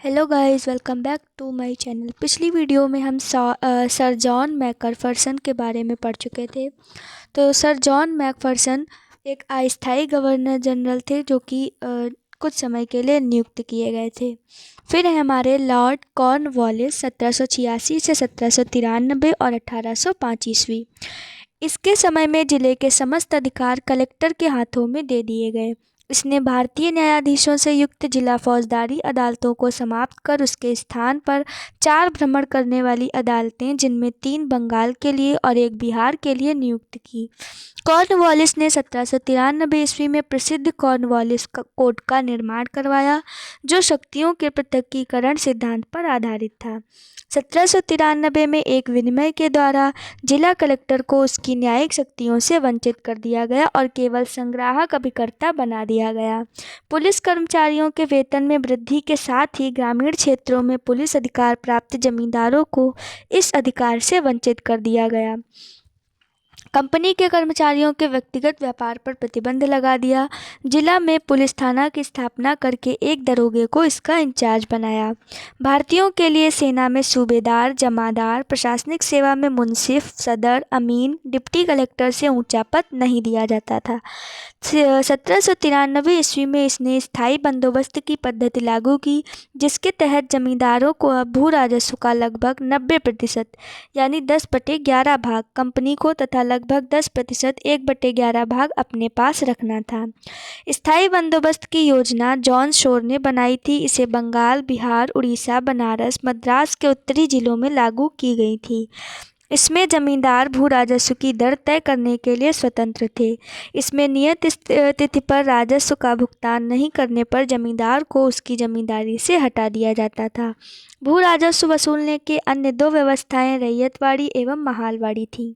Hello guys, welcome back to my channel. पिछली video में हम सर जॉन मैकफरसन के बारे में पढ़ चुके थे। तो सर जॉन मैकफरसन एक अस्थायी गवर्नर जनरल थे जो कि कुछ समय के लिए नियुक्त किए गए थे। फिर है हमारे लॉर्ड कॉर्नवालिस 1786 से 1793 और 1805 ईस्वी। इसके समय में जिले के समस्त अधिकार कलेक्टर के हाथों में दे दिए गए। इसने भारतीय न्यायाधीशों से युक्त जिला फौजदारी अदालतों को समाप्त कर उसके स्थान पर 4 भ्रमण करने वाली अदालतें, जिनमें 3 बंगाल के लिए और 1 बिहार के लिए, नियुक्त की। कॉर्नवालिस ने 1793 ईस्वी में प्रसिद्ध कॉर्नवालिस कोड का निर्माण करवाया, जो शक्तियों के पृथक्कीकरण सिद्धांत पर आधारित था। 1793 में एक विनिमय के द्वारा जिला कलेक्टर को उसकी न्यायिक शक्तियों से वंचित कर दिया गया और केवल संग्राहक अभिकर्ता बना दिया गया। पुलिस कर्मचारियों के वेतन में वृद्धि के साथ ही ग्रामीण क्षेत्रों में पुलिस अधिकार प्राप्त जमींदारों को इस अधिकार से वंचित कर दिया गया। कंपनी के कर्मचारियों के व्यक्तिगत व्यापार पर प्रतिबंध लगा दिया। जिला में पुलिस थाना की स्थापना करके एक दरोगे को इसका इंचार्ज बनाया। भारतीयों के लिए सेना में सूबेदार, जमादार, प्रशासनिक सेवा में मुंसिफ, सदर, अमीन, डिप्टी कलेक्टर से ऊंचा पद नहीं दिया जाता था। 1793 ईस्वी में इसने स्थायी बंदोबस्त की पद्धति लागू की, जिसके तहत जमींदारों को अब भू राजस्व का लगभग 90% यानी 10/11 भाग कंपनी को तथा लगभग 10% 1/11 भाग अपने पास रखना था। स्थायी बंदोबस्त की योजना जॉन शोर ने बनाई थी। इसे बंगाल, बिहार, उड़ीसा, बनारस, मद्रास के उत्तरी जिलों में लागू की गई थी। इसमें जमींदार भू राजस्व की दर तय करने के लिए स्वतंत्र थे। इसमें नियत तिथि पर राजस्व का भुगतान नहीं करने पर जमींदार को उसकी जमींदारी से हटा दिया जाता था। भू राजस्व वसूलने के अन्य 2 व्यवस्थाएं रैयतवाड़ी एवं महालवाड़ी थीं।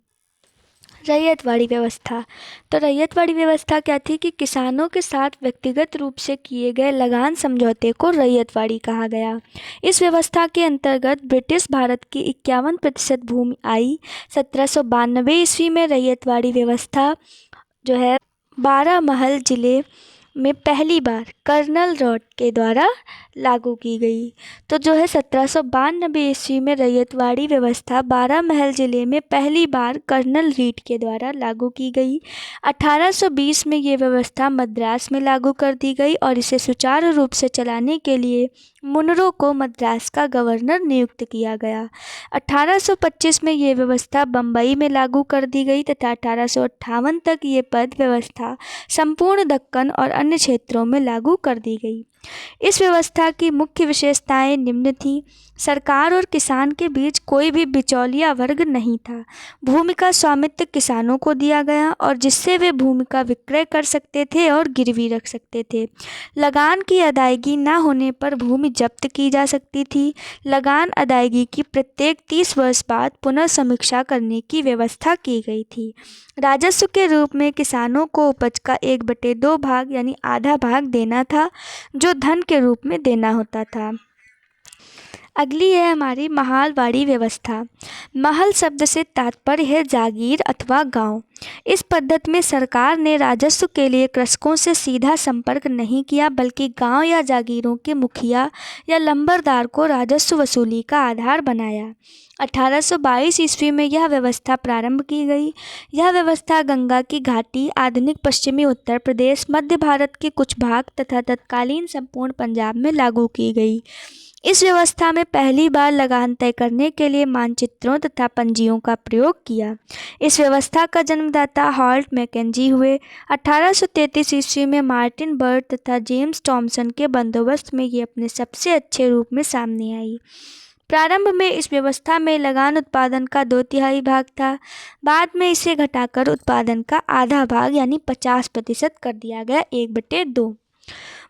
रैयतवाड़ी व्यवस्था। तो रैयतवाड़ी व्यवस्था क्या थी कि किसानों के साथ व्यक्तिगत रूप से किए गए लगान समझौते को रैयतवाड़ी कहा गया। इस व्यवस्था के अंतर्गत ब्रिटिश भारत की 51% भूमि आई। 1792 ईस्वी में रैयतवाड़ी व्यवस्था जो है 12 महल जिले में पहली बार कर्नल रॉड के द्वारा लागू की गई। तो जो है 1792 ईस्वी में रैयतवाड़ी व्यवस्था 12 महल जिले में पहली बार कर्नल रीड के द्वारा लागू की गई। 1820 में ये व्यवस्था मद्रास में लागू कर दी गई और इसे सुचारू रूप से चलाने के लिए मुनरो को मद्रास का गवर्नर नियुक्त किया गया। 1825 में ये व्यवस्था बम्बई में लागू कर दी गई तथा 1858 तक ये पद व्यवस्था संपूर्ण दक्कन और अन्य क्षेत्रों में लागू कर दी गई। इस व्यवस्था की मुख्य विशेषताएं निम्न थीं। सरकार और किसान के बीच कोई भी बिचौलिया वर्ग नहीं था। भूमि का स्वामित्व किसानों को दिया गया और जिससे वे भूमि का विक्रय कर सकते थे और गिरवी रख सकते थे। लगान की अदायगी न होने पर भूमि जब्त की जा सकती थी। लगान अदायगी की प्रत्येक 30 वर्ष बाद पुनः समीक्षा करने की व्यवस्था की गई थी। राजस्व के रूप में किसानों को उपज का 1/2 भाग यानी आधा भाग देना था, जो धन के रूप में देना होता था। अगली है हमारी महालवाड़ी व्यवस्था। महल शब्द से तात्पर्य है जागीर अथवा गांव। इस पद्धति में सरकार ने राजस्व के लिए कृषकों से सीधा संपर्क नहीं किया, बल्कि गांव या जागीरों के मुखिया या लंबरदार को राजस्व वसूली का आधार बनाया। 1822 ईस्वी में यह व्यवस्था प्रारंभ की गई। यह व्यवस्था गंगा की घाटी, आधुनिक पश्चिमी उत्तर प्रदेश, मध्य भारत के कुछ भाग तथा तत्कालीन संपूर्ण पंजाब में लागू की गई। इस व्यवस्था में पहली बार लगान तय करने के लिए मानचित्रों तथा पंजियों का प्रयोग किया। इस व्यवस्था का जन्मदाता हॉल्ट मैकेंजी हुए। 1833 ईस्वी में मार्टिन बर्ड तथा जेम्स टॉमसन के बंदोबस्त में ये अपने सबसे अच्छे रूप में सामने आई। प्रारंभ में इस व्यवस्था में लगान उत्पादन का 2/3 भाग था। बाद में इसे घटाकर उत्पादन का आधा भाग यानी 50% कर दिया गया, 1/2।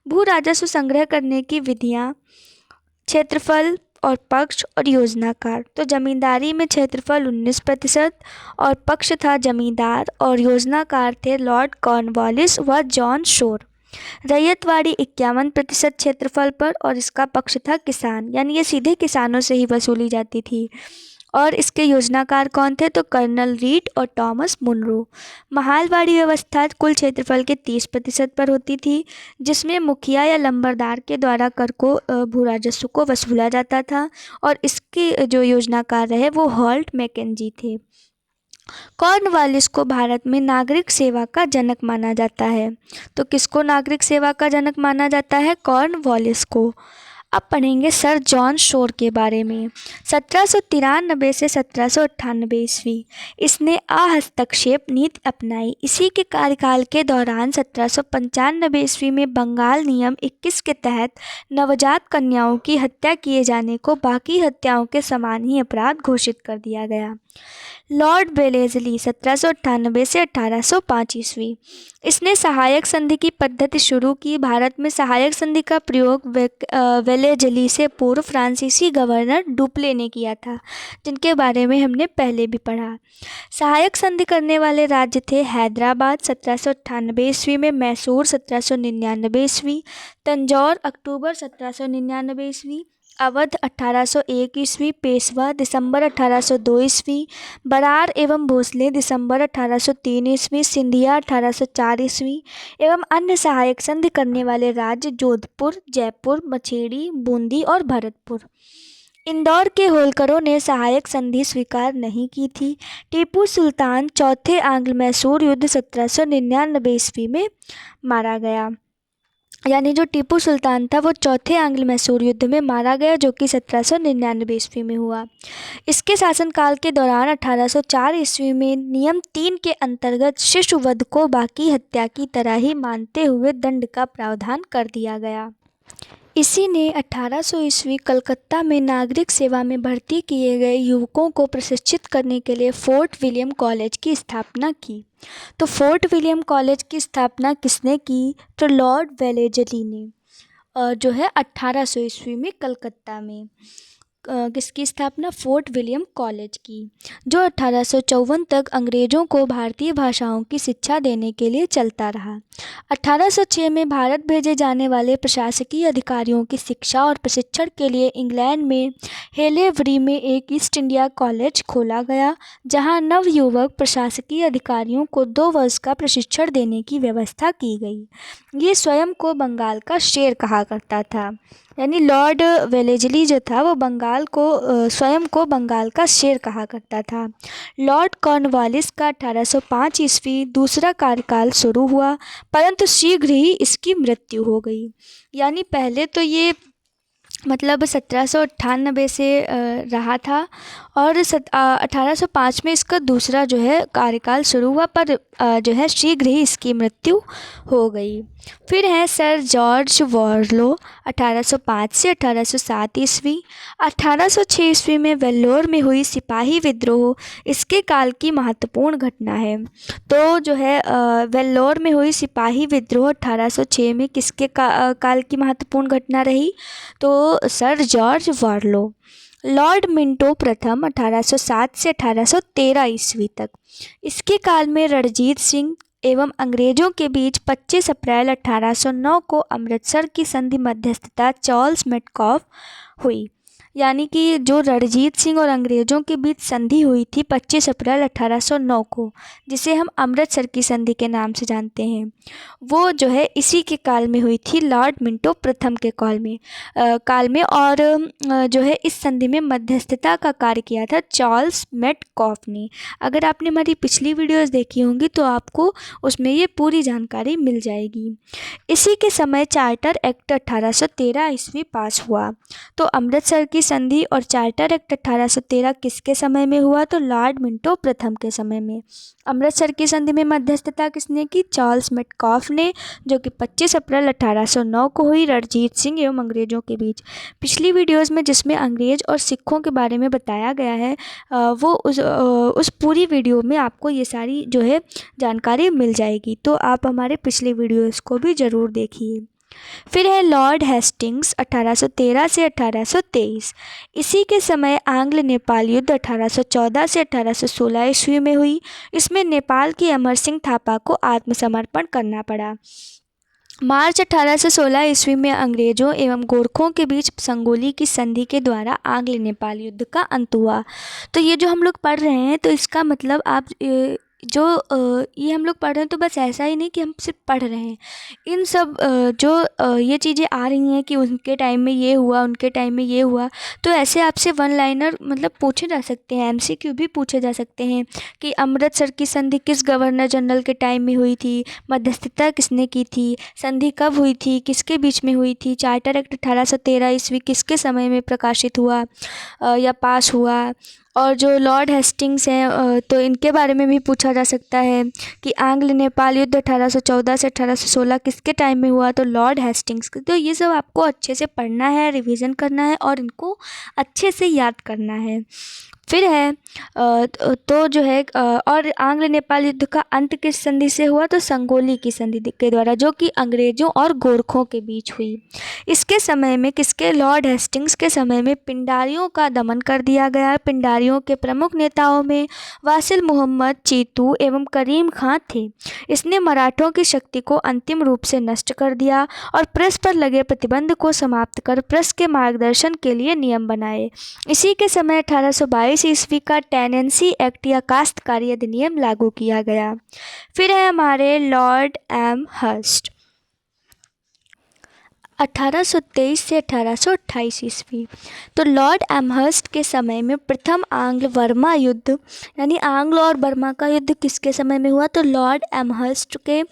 भू राजस्व संग्रह करने की विधियाँ, क्षेत्रफल और पक्ष और योजनाकार। तो जमींदारी में क्षेत्रफल 19% और पक्ष था जमींदार और योजनाकार थे लॉर्ड कॉर्नवालिस व जॉन शोर। रैयतवाड़ी 51% क्षेत्रफल पर और इसका पक्ष था किसान, यानी ये सीधे किसानों से ही वसूली जाती थी। और इसके योजनाकार कौन थे? तो कर्नल रीड और टॉमस मुनरो। महालवाड़ी व्यवस्था कुल क्षेत्रफल के 30% पर होती थी, जिसमें मुखिया या लंबरदार के द्वारा कर को भू राजस्व को वसूला जाता था, और इसके जो योजनाकार रहे वो हॉल्ट मैकेंजी थे। कॉर्नवालिस को भारत में नागरिक सेवा का जनक माना जाता है। तो किसको नागरिक सेवा का जनक माना जाता है? कॉर्नवालिस को। अब पढ़ेंगे सर जॉन शोर के बारे में। 1793 से 1798 ईस्वी इसने अहस्तक्षेप नीति अपनाई। इसी के कार्यकाल के दौरान 1795 ईस्वी में बंगाल नियम 21 के तहत नवजात कन्याओं की हत्या किए जाने को बाकी हत्याओं के समान ही अपराध घोषित कर दिया गया। लॉर्ड वेलेजली 1798 से 1805 ईस्वी इसने सहायक संधि की पद्धति शुरू की। भारत में सहायक संधि का प्रयोग वेलेजली से पूर्व फ्रांसीसी गवर्नर डुप्ले ने किया था, जिनके बारे में हमने पहले भी पढ़ा। सहायक संधि करने वाले राज्य थे हैदराबाद 1798 ईस्वी में, मैसूर 1799 ईस्वी, तंजौर अक्टूबर 1799 ईस्वी, अवध 1801 ईस्वी, पेशवा दिसंबर 1802 ईस्वी, बरार एवं भोसले दिसंबर 1803 ईस्वी, सिंधिया 1804 ईस्वी एवं अन्य सहायक संधि करने वाले राज्य जोधपुर, जयपुर, मछेड़ी, बूंदी और भरतपुर। इंदौर के होलकरों ने सहायक संधि स्वीकार नहीं की थी। टीपू सुल्तान चौथे आंग्ल मैसूर युद्ध 1799 ईस्वी में मारा गया। यानी जो टीपू सुल्तान था वो चौथे आंग्ल मैसूर युद्ध में मारा गया, जो कि 1799 ईस्वी में हुआ। इसके शासनकाल के दौरान 1804 ईस्वी में नियम 3 के अंतर्गत शिशुवध को बाकी हत्या की तरह ही मानते हुए दंड का प्रावधान कर दिया गया। इसी ने 1800 ईस्वी कलकत्ता में नागरिक सेवा में भर्ती किए गए युवकों को प्रशिक्षित करने के लिए फोर्ट विलियम कॉलेज की स्थापना की। तो फोर्ट विलियम कॉलेज की स्थापना किसने की? तो लॉर्ड वेलेजली ने जो है 1800 ईस्वी में कलकत्ता में किसकी स्थापना? फोर्ट विलियम कॉलेज की, जो 1854 तक अंग्रेज़ों को भारतीय भाषाओं की शिक्षा देने के लिए चलता रहा। 1806 में भारत भेजे जाने वाले प्रशासकीय अधिकारियों की शिक्षा और प्रशिक्षण के लिए इंग्लैंड में हेलेवरी में एक ईस्ट इंडिया कॉलेज खोला गया, जहां नवयुवक प्रशासकीय अधिकारियों को 2 वर्ष का प्रशिक्षण देने की व्यवस्था की गई। ये स्वयं को बंगाल का शेर कहा करता था। यानी लॉर्ड वेलेजली जो था वो स्वयं को बंगाल का शेर कहा करता था। लॉर्ड कॉर्नवालिस का 1805 ईस्वी दूसरा कार्यकाल शुरू हुआ, परंतु शीघ्र ही इसकी मृत्यु हो गई। यानी पहले तो ये 1798 से रहा था और 1805 में इसका दूसरा जो है कार्यकाल शुरू हुआ, पर जो है शीघ्र ही इसकी मृत्यु हो गई। फिर है सर जॉर्ज वार्लो 1805 से 1807 ईस्वी। 1806 ईस्वी में वेल्लोर में हुई सिपाही विद्रोह इसके काल की महत्वपूर्ण घटना है। तो जो है वेल्लोर में हुई सिपाही विद्रोह 1806 में किसके काल की महत्वपूर्ण घटना रही? तो सर जॉर्ज वार्लो। लॉर्ड मिंटो प्रथम 1807 से 1813 ईस्वी तक, इसके काल में रणजीत सिंह एवं अंग्रेज़ों के बीच 25 अप्रैल 1809 को अमृतसर की संधि मध्यस्थता चार्ल्स मेटकॉफ हुई। यानी कि जो रणजीत सिंह और अंग्रेज़ों के बीच संधि हुई थी 25 अप्रैल 1809 को, जिसे हम अमृतसर की संधि के नाम से जानते हैं, वो जो है इसी के काल में हुई थी, लॉर्ड मिंटो प्रथम के काल में। और जो है इस संधि में मध्यस्थता का कार्य किया था चार्ल्स मेटकॉफ ने। अगर आपने हमारी पिछली वीडियोज़ देखी होंगी तो आपको उसमें ये पूरी जानकारी मिल जाएगी। इसी के समय चार्टर एक्ट 1813 ईस्वी पास हुआ। तो अमृतसर की संधि और चार्टर एक्ट 1813 किसके समय में हुआ? तो लॉर्ड मिंटो प्रथम के समय में। अमृतसर की संधि में मध्यस्थता किसने की? चार्ल्स मेटकॉफ ने, जो कि 25 अप्रैल 1809 को हुई रणजीत सिंह एवं अंग्रेज़ों के बीच। पिछली वीडियोस में जिसमें अंग्रेज़ और सिखों के बारे में बताया गया है वो उस पूरी वीडियो में आपको ये सारी जो है जानकारी मिल जाएगी। तो आप हमारे पिछले वीडियोस को भी ज़रूर देखिए। फिर है लॉर्ड हेस्टिंग्स 1813 से 1823। इसी के समय आंग्ल नेपाल युद्ध 1814 से 1816 ईस्वी में हुई। इसमें नेपाल की अमर सिंह थापा को आत्मसमर्पण करना पड़ा। मार्च 1816 ईस्वी में अंग्रेजों एवं गोरखों के बीच संगोली की संधि के द्वारा आंग्ल नेपाल युद्ध का अंत हुआ। तो ये जो हम लोग पढ़ रहे हैं तो इसका मतलब आप ये हम लोग पढ़ रहे हैं तो बस ऐसा ही नहीं कि हम सिर्फ पढ़ रहे हैं। इन सब ये चीज़ें आ रही हैं कि उनके टाइम में ये हुआ, उनके टाइम में ये हुआ, तो ऐसे आपसे वन लाइनर मतलब पूछे जा सकते हैं, एमसीक्यू भी पूछे जा सकते हैं कि अमृतसर की संधि किस गवर्नर जनरल के टाइम में हुई थी, मध्यस्थता किसने की थी, संधि कब हुई थी, किसके बीच में हुई थी, चार्टर एक्ट 1813 ईस्वी किसके समय में प्रकाशित हुआ या पास हुआ, और जो लॉर्ड हेस्टिंग्स हैं तो इनके बारे में भी पूछा जा सकता है कि आंग्ल नेपाल युद्ध 1814 से 1816 किसके टाइम में हुआ, तो लॉर्ड हेस्टिंग्स। तो ये सब आपको अच्छे से पढ़ना है, रिवीजन करना है और इनको अच्छे से याद करना है। फिर है तो जो है और आंग्ल नेपाल युद्ध का अंत किस संधि से हुआ, तो संगोली की संधि के द्वारा, जो कि अंग्रेजों और गोरखों के बीच हुई। इसके समय में किसके, लॉर्ड हेस्टिंग्स के समय में पिंडारियों का दमन कर दिया गया। पिंडारियों के प्रमुख नेताओं में वासिल मोहम्मद चीतू एवं करीम खां थे। इसने मराठों की शक्ति को अंतिम रूप से नष्ट कर दिया और प्रेस पर लगे प्रतिबंध को समाप्त कर प्रेस के मार्गदर्शन के लिए नियम बनाए। इसी के समय 1822 ईस्वी का टेनेंसी एक्ट या काश्तकारी अधिनियम लागू किया गया। फिर है हमारे लॉर्ड एम हर्स्ट 1823 से 1828 ईस्वी। तो लॉर्ड एमहर्स्ट के समय में प्रथम आंग्ल बर्मा युद्ध, यानी आंग्ल और बर्मा का युद्ध किसके समय में हुआ, तो लॉर्ड एमहर्स्ट के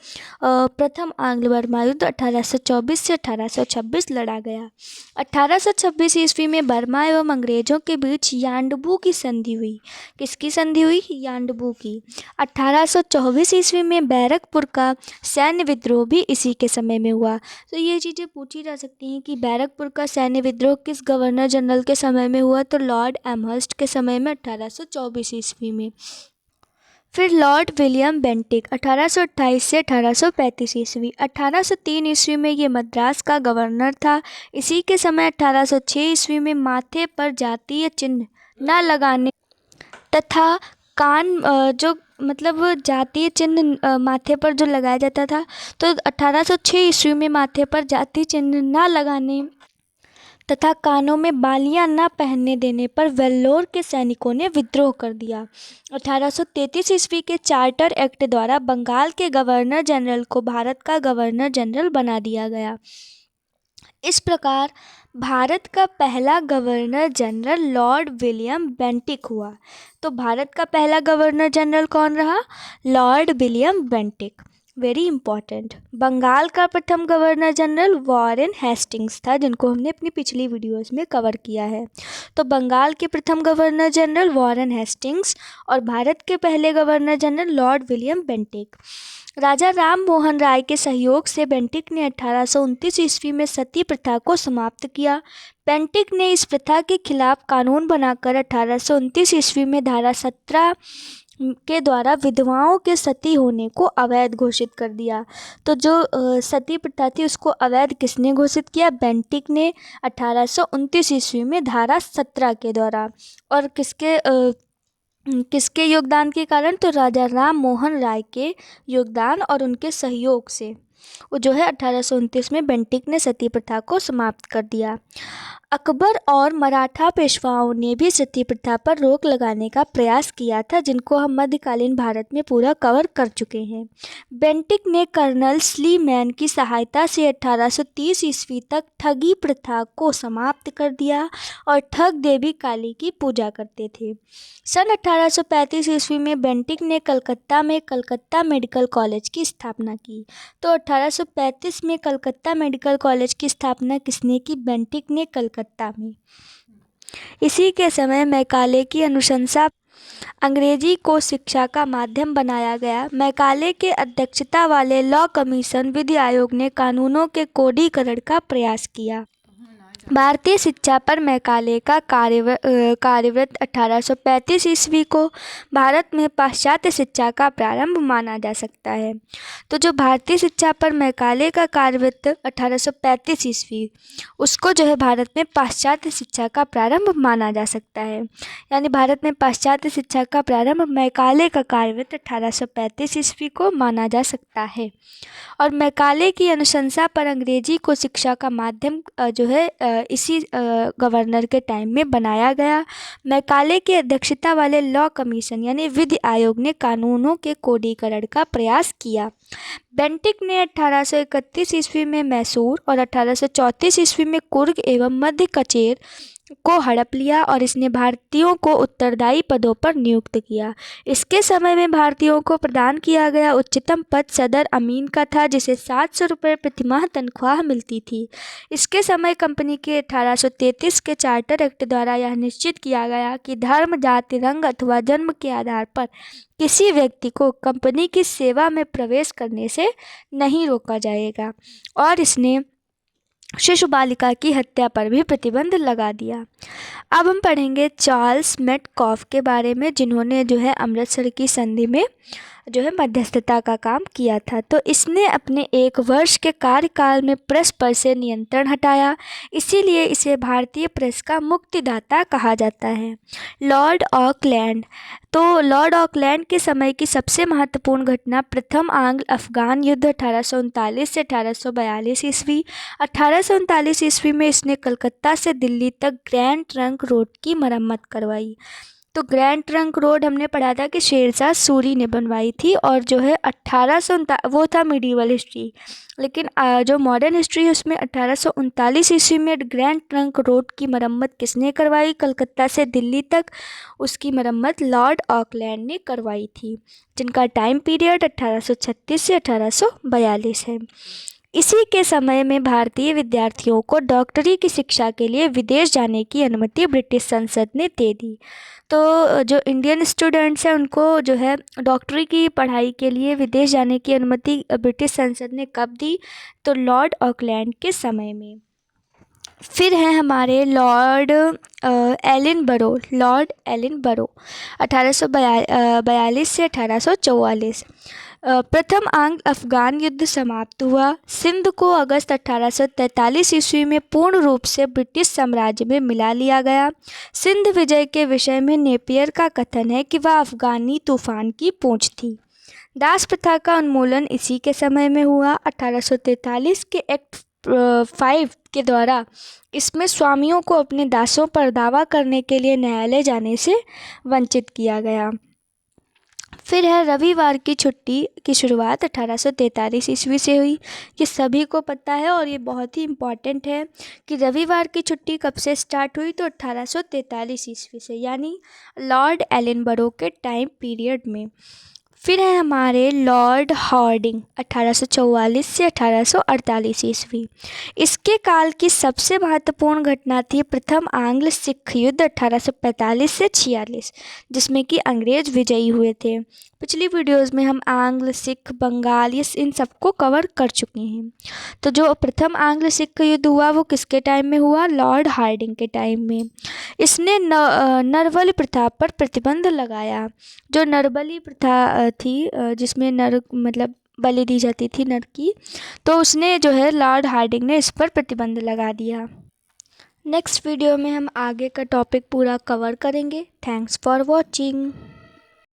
प्रथम आंग्ल बर्मा युद्ध 1824 से 1826 लड़ा गया। 1826 ईस्वी में बर्मा एवं अंग्रेजों के बीच यान्डबू की संधि हुई। किसकी संधि हुई, यान्डबू की। 1824 ईस्वी में बैरकपुर का सैन्य विद्रोह भी इसी के समय में हुआ। तो ये चीज़ें पूछी जा सकती हैं कि बैरकपुर का सैन्य विद्रोह किस गवर्नर जनरल के समय में हुआ, तो लॉर्ड एमहर्स्ट के समय में 1824 ईस्वी में। फिर लॉर्ड विलियम बेंटिक 1828 से 1835 ईस्वी। 1803 ईस्वी में ये मद्रास का गवर्नर था। इसी के समय 1806 ईस्वी में माथे पर जातीय चिन्ह न लगाने तथा कान जो मतलब जातीय चिन्ह माथे पर जो लगाया जाता था, तो 1806 ईस्वी में माथे पर जातीय चिन्ह न लगाने तथा कानों में बालियां न पहनने देने पर वेल्लोर के सैनिकों ने विद्रोह कर दिया। 1833 ईस्वी के चार्टर एक्ट द्वारा बंगाल के गवर्नर जनरल को भारत का गवर्नर जनरल बना दिया गया। इस प्रकार भारत का पहला governor general lord William Bentinck हुआ। तो भारत का पहला गवर्नर जनरल कौन रहा, lord William Bentinck, very important. Bengal का प्रथम गवर्नर जनरल वॉरेन हेस्टिंग्स था, जिनको हमने अपनी पिछली वीडियोस में कवर किया है। तो बंगाल के प्रथम गवर्नर जनरल वॉरेन हेस्टिंग्स और भारत के पहले governor general lord William Bentinck. Raja Ram Mohan Roy के सहयोग से बेंटिक ने 1829 ईस्वी में सती प्रथा को समाप्त किया। बेंटिक ने इस प्रथा के खिलाफ कानून बनाकर 1829 ईस्वी में धारा 17 के द्वारा विधवाओं के सती होने को अवैध घोषित कर दिया। तो जो सती प्रथा थी उसको अवैध किसने घोषित किया, बेंटिक ने 1829 ईस्वी में धारा 17 के द्वारा। और किसके योगदान के कारण, तो राजा राम मोहन राय के योगदान और उनके सहयोग से वो जो है 1829 में बेंटिक ने सती प्रथा को समाप्त कर दिया। अकबर और मराठा पेशवाओं ने भी सती प्रथा पर रोक लगाने का प्रयास किया था, जिनको हम मध्यकालीन भारत में पूरा कवर कर चुके हैं। बेंटिक ने कर्नल स्लीमैन की सहायता से 1830 ईस्वी तक ठगी प्रथा को समाप्त कर दिया और ठग देवी काली की पूजा करते थे। सन 1835 ईस्वी में बेंटिक ने कलकत्ता में कलकत्ता मेडिकल कॉलेज की स्थापना की। तो 1835 में कलकत्ता मेडिकल कॉलेज की स्थापना किसने की, बेंटिक ने कलकत्ता में। इसी के समय मैकाले की अनुशंसा अंग्रेजी को शिक्षा का माध्यम बनाया गया। मैकाले के अध्यक्षता वाले लॉ कमीशन विधि आयोग ने कानूनों के कोडीकरण का प्रयास किया। भारतीय शिक्षा पर मैकाले का कार्यवृत्त 1835 ईस्वी को भारत में पाश्चात्य शिक्षा का प्रारंभ माना जा सकता है। तो जो भारतीय शिक्षा पर मैकाले का कार्यवृत्त 1835 ईस्वी, उसको जो है भारत में पाश्चात्य शिक्षा का प्रारंभ माना जा सकता है। यानी भारत में पाश्चात्य शिक्षा का प्रारंभ मैकाले का कार्यवृत्त 1835 ईस्वी को माना जा सकता है। और मैकाले की अनुशंसा पर अंग्रेजी को शिक्षा का माध्यम जो है इसी गवर्नर के टाइम में बनाया गया। मैकाले की अध्यक्षता वाले लॉ कमीशन यानी विधि आयोग ने कानूनों के कोडीकरण का प्रयास किया। बेंटिक ने 1831 ईस्वी में मैसूर और 1834 ईस्वी में कुर्ग एवं मध्य कचेर को हड़प लिया और इसने भारतीयों को उत्तरदायी पदों पर नियुक्त किया। इसके समय में भारतीयों को प्रदान किया गया उच्चतम पद सदर अमीन का था, जिसे 700 रुपये प्रतिमाह तनख्वाह मिलती थी। इसके समय कंपनी के 1833 के चार्टर एक्ट द्वारा यह निश्चित किया गया कि धर्म, जाति, रंग अथवा जन्म के आधार पर किसी व्यक्ति को कंपनी की सेवा में प्रवेश करने से नहीं रोका जाएगा। और इसने शिशु बालिका की हत्या पर भी प्रतिबंध लगा दिया। अब हम पढ़ेंगे चार्ल्स मेटकॉफ के बारे में, जिन्होंने जो है अमृतसर की संधि में जो है मध्यस्थता का काम किया था। तो इसने अपने 1 वर्ष के कार्यकाल में प्रेस पर से नियंत्रण हटाया, इसीलिए इसे भारतीय प्रेस का मुक्तिदाता कहा जाता है। लॉर्ड ऑकलैंड, तो लॉर्ड ऑकलैंड के समय की सबसे महत्वपूर्ण घटना प्रथम आंग्ल अफगान युद्ध 1839 से 1842 ईस्वी। 1839 ईस्वी में इसने कलकत्ता से दिल्ली तक ग्रैंड ट्रंक रोड की मरम्मत करवाई। तो ग्रैंड ट्रंक रोड हमने पढ़ा था कि शेरशाह सूरी ने बनवाई थी, और जो है 1800 वो था मिडीवल हिस्ट्री, लेकिन जो मॉडर्न हिस्ट्री है उसमें 1839 ईस्वी में ग्रैंड ट्रंक रोड की मरम्मत किसने करवाई? कलकत्ता से दिल्ली तक उसकी मरम्मत लॉर्ड ऑकलैंड ने करवाई थी, जिनका टाइम पीरियड 1836 से 1842 है। इसी के समय में भारतीय विद्यार्थियों को डॉक्टरी की शिक्षा के लिए विदेश जाने की अनुमति ब्रिटिश संसद ने दे दी। तो जो इंडियन स्टूडेंट्स हैं उनको जो है डॉक्टरी की पढ़ाई के लिए विदेश जाने की अनुमति ब्रिटिश संसद ने कब दी? तो लॉर्ड ऑकलैंड के समय में। फिर हैं हमारे लॉर्ड एलिनबरो, लॉर्ड एलिनबरो 1842 से 1844। प्रथम आंग्ल अफगान युद्ध समाप्त हुआ। सिंध को अगस्त 1843 ईस्वी में पूर्ण रूप से ब्रिटिश साम्राज्य में मिला लिया गया। सिंध विजय के विषय में नेपियर का कथन है कि वह अफगानी तूफान की पूंछ थी। दास प्रथा का उन्मूलन इसी के समय में हुआ। 1843 के एक्ट 5 के द्वारा इसमें स्वामियों को अपने दासों पर दावा करने के लिए न्यायालय जाने से वंचित किया गया। फिर है रविवार की छुट्टी की शुरुआत 1843 ईस्वी से हुई। ये सभी को पता है और ये बहुत ही इम्पॉर्टेंट है कि रविवार की छुट्टी कब से स्टार्ट हुई? तो 1843 ईस्वी से, यानी लॉर्ड एलिनबरो के टाइम पीरियड में। फिर है हमारे लॉर्ड हार्डिंग 1844 से 1848 ईस्वी। इसके काल की सबसे महत्वपूर्ण घटना थी प्रथम आंग्ल सिख युद्ध 1845 से 46, जिसमें कि अंग्रेज विजयी हुए थे। पिछली वीडियोस में हम आंग्ल सिख बंगाल ये इन सबको कवर कर चुके हैं। तो जो प्रथम आंग्ल सिख युद्ध हुआ वो किसके टाइम में हुआ? लॉर्ड हार्डिंग के टाइम में। इसने नरबली प्रथा पर प्रतिबंध लगाया। जो नरबली प्रथा थी जिसमें नर मतलब बलि दी जाती थी नर की, तो उसने जो है लॉर्ड हार्डिंग ने इस पर प्रतिबंध लगा दिया। नेक्स्ट वीडियो में हम आगे का टॉपिक पूरा कवर करेंगे। Thanks for watching.